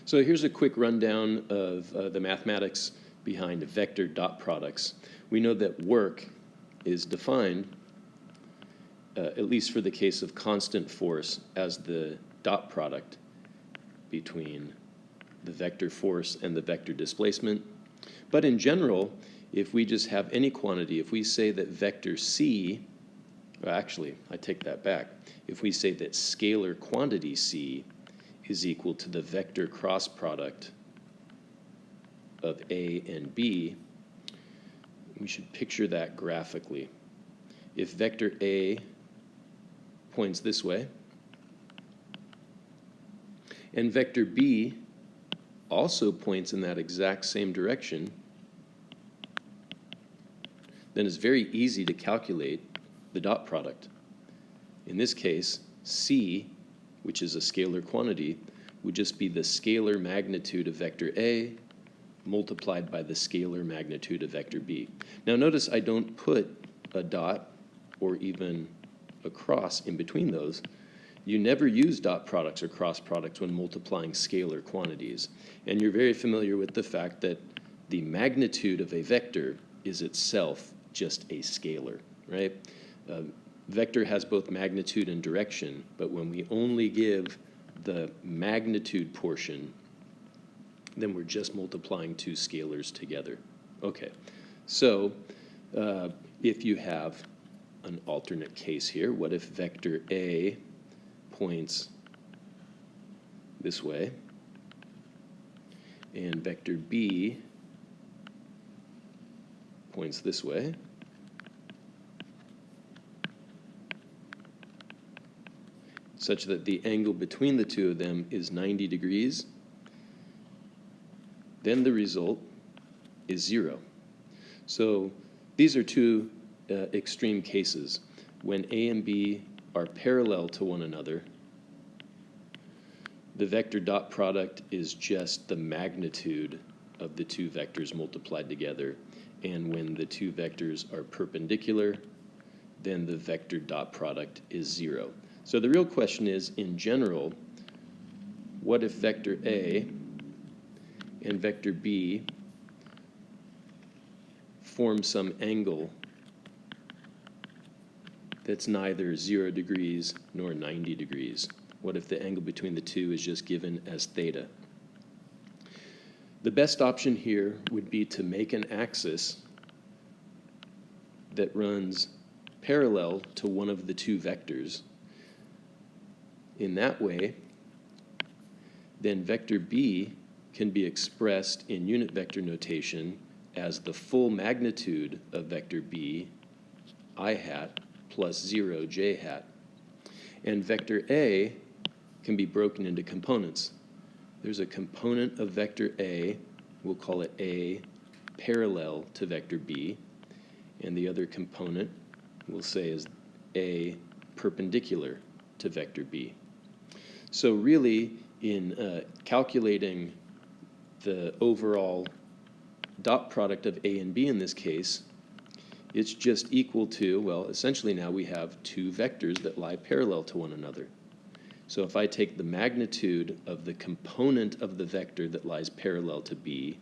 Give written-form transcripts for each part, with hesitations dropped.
So here's a quick rundown of the mathematics behind vector dot products. We know that work is defined, at least for the case of constant force, as the dot product between the vector force and the vector displacement. But in general, if we just have any quantity, if we say that vector c, well, actually, I take that back. If we say that scalar quantity c is equal to the vector cross product of A and B, we should picture that graphically. If vector A points this way, and vector B also points in that exact same direction, then it's very easy to calculate the dot product. In this case, C, which is a scalar quantity, would just be the scalar magnitude of vector A multiplied by the scalar magnitude of vector B. Now notice I don't put a dot or even a cross in between those. You never use dot products or cross products when multiplying scalar quantities. And you're very familiar with the fact that the magnitude of a vector is itself just a scalar, right? Vector has both magnitude and direction, but when we only give the magnitude portion, then we're just multiplying two scalars together. Okay, so if you have an alternate case here, what if vector A points this way and vector B points this way? Such that the angle between the two of them is 90 degrees, then the result is 0. So these are two extreme cases. When A and B are parallel to one another, the vector dot product is just the magnitude of the two vectors multiplied together. And when the two vectors are perpendicular, then the vector dot product is 0. So the real question is, in general, what if vector A and vector B form some angle that's neither 0 degrees nor 90 degrees? What if the angle between the two is just given as theta? The best option here would be to make an axis that runs parallel to one of the two vectors. In that way, then vector B can be expressed in unit vector notation as the full magnitude of vector B, I hat, plus 0, j hat. And vector A can be broken into components. There's a component of vector A, we'll call it A parallel to vector B, and the other component we'll say is A perpendicular to vector B. So really, in calculating the overall dot product of A and B in this case, it's just equal to, well, essentially now we have two vectors that lie parallel to one another. So if I take the magnitude of the component of the vector that lies parallel to B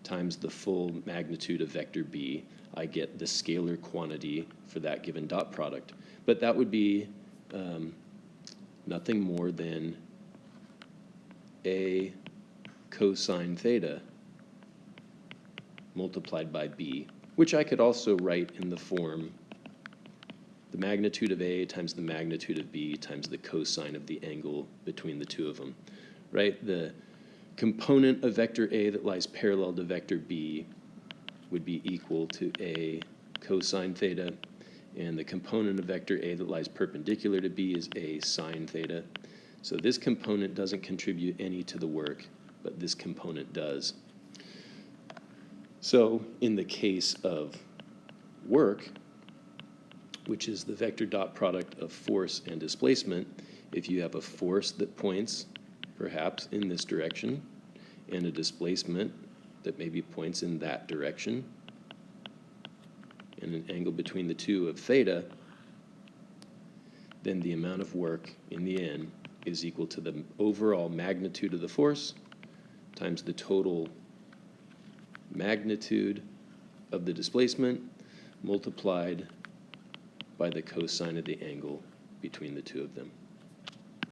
times the full magnitude of vector B, I get the scalar quantity for that given dot product. But that would be nothing more than A cosine theta multiplied by B, which I could also write in the form the magnitude of A times the magnitude of B times the cosine of the angle between the two of them, right? The component of vector A that lies parallel to vector B would be equal to A cosine theta, and the component of vector A that lies perpendicular to B is A sine theta. So this component doesn't contribute any to the work, but this component does. So in the case of work, which is the vector dot product of force and displacement, if you have a force that points perhaps in this direction and a displacement that maybe points in that direction, and an angle between the two of theta, then the amount of work in the end is equal to the overall magnitude of the force times the total magnitude of the displacement multiplied by the cosine of the angle between the two of them.